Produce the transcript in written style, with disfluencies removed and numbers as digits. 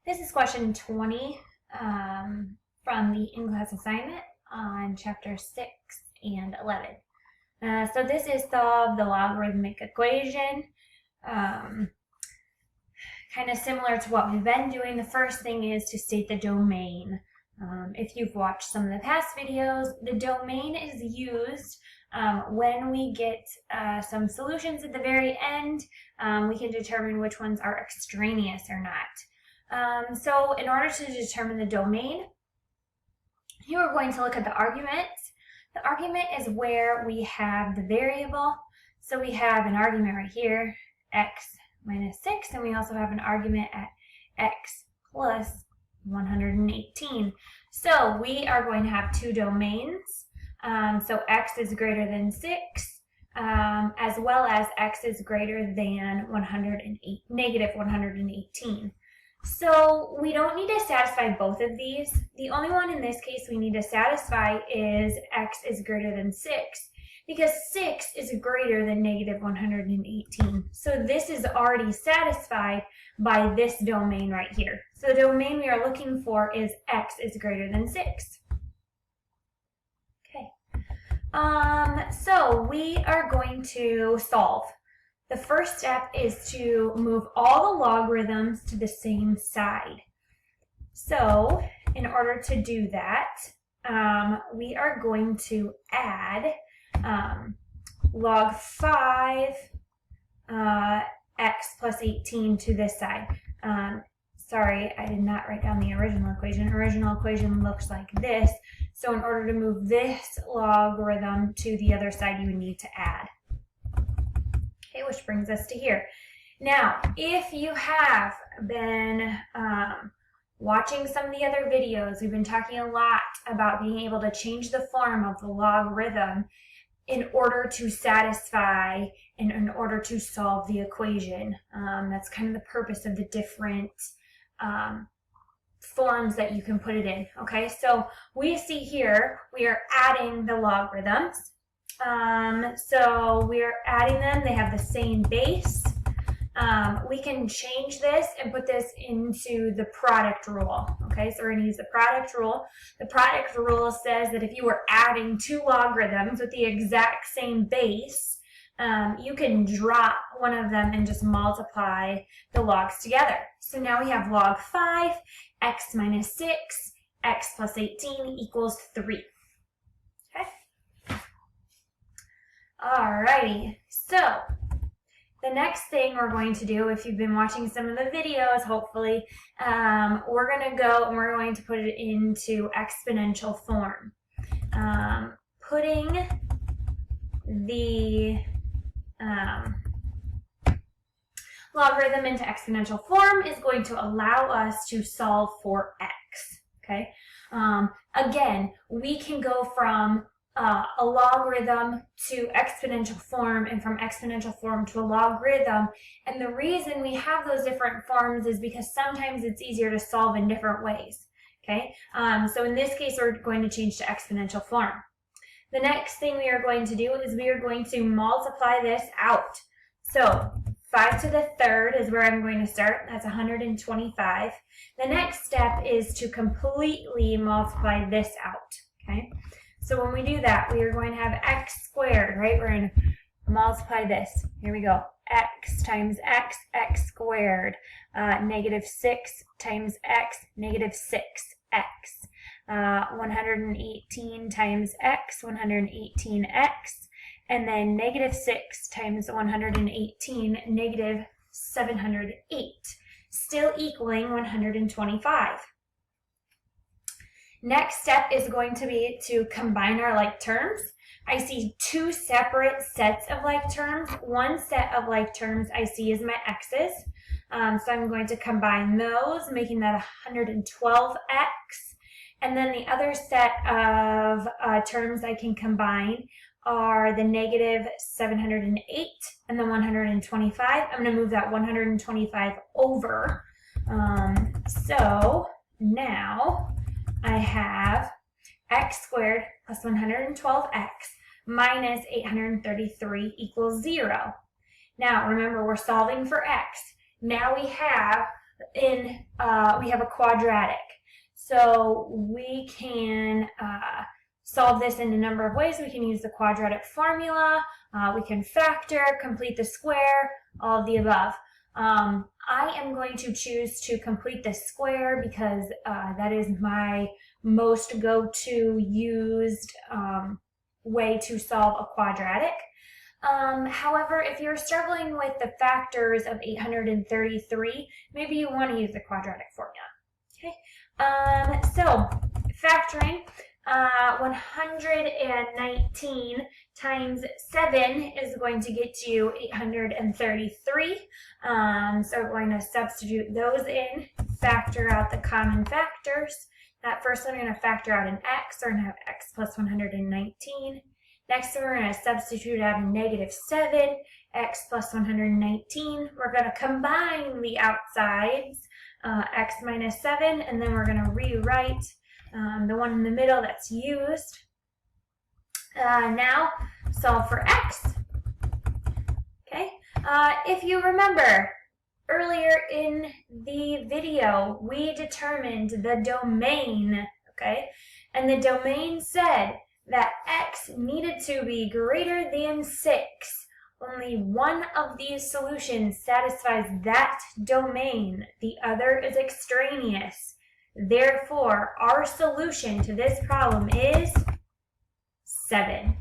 This is question 20 from the in-class assignment on chapter 6 and 11. So this is solve the logarithmic equation. Kind of similar to what we've been doing. The first thing is to state the domain. If you've watched some of the past videos, the domain is used when we get some solutions at the very end. We can determine which ones are extraneous or not. So in order to determine the domain, you are going to look at the argument. The argument is where we have the variable. So we have an argument right here, x minus 6, and we also have an argument at x plus 118. So we are going to have two domains. So x is greater than 6, as well as x is greater than negative 118. So we don't need to satisfy both of these. The only one in this case we need to satisfy is x is greater than 6, because 6 is greater than negative 118. So this is already satisfied by this domain right here. So the domain we are looking for is x is greater than 6. Okay. So we are going to solve. The first step is to move all the logarithms to the same side. So in order to do that, we are going to add log 5 x plus 18 to this side. Sorry, I did not write down the original equation. Original equation looks like this. So in order to move this logarithm to the other side, you would need to add. Okay, which brings us to here. Now, if you have been watching some of the other videos, we've been talking a lot about being able to change the form of the logarithm in order to satisfy and in order to solve the equation. That's kind of the purpose of the different forms that you can put it in. Okay, so we see here we are adding the logarithms. So we're adding them. They have the same base. We can change this and put this into the product rule. Okay, so we're going to use the product rule. The product rule says that if you were adding two logarithms with the exact same base, you can drop one of them and just multiply the logs together. So now we have log 5, x minus 6, x plus 18 equals 3. Okay. Alrighty, so the next thing we're going to do, if you've been watching some of the videos, hopefully, we're going to go and we're going to put it into exponential form. Putting the logarithm into exponential form is going to allow us to solve for x. Okay. Again, we can go from a logarithm to exponential form and from exponential form to a logarithm. And the reason we have those different forms is because sometimes it's easier to solve in different ways. Okay, so in this case, we're going to change to exponential form. The next thing we are going to do is we are going to multiply this out. So 5 to the third is where I'm going to start. That's 125. The next step is to completely multiply this out. Okay. So when we do that, we are going to have x squared, right? We're going to multiply this. Here we go. X times x, x squared. Negative 6 times x, negative 6x. 118 times x, 118x. And then negative 6 times 118, negative 708. Still equaling 125. Next step is going to be to combine our like terms. I see two separate sets of like terms. One set of like terms I see is my x's. So I'm going to combine those, making that 112x. And then the other set of terms I can combine are the negative 708 and the 125. I'm going to move that 125 over. So now I have x squared plus 112x minus 833 equals 0. Now, remember, we're solving for x. Now we have we have a quadratic. So we can solve this in a number of ways. We can use the quadratic formula, we can factor, complete the square, all of the above. I am going to choose to complete the square because that is my most go-to used way to solve a quadratic. However, if you're struggling with the factors of 833, maybe you want to use the quadratic formula. Okay, so factoring 119 times 7 is going to get you 833. So we're going to substitute those in, factor out the common factors. That first one, we're going to factor out an x, so we're going to have x plus 119. Next, we're going to substitute out a -7, x plus 119. We're going to combine the outsides, x minus 7, and then we're going to rewrite the one in the middle that's used. Now, solve for x. Okay, if you remember, earlier in the video, we determined the domain, okay? And the domain said that x needed to be greater than 6. Only one of these solutions satisfies that domain. The other is extraneous. Therefore, our solution to this problem is 7.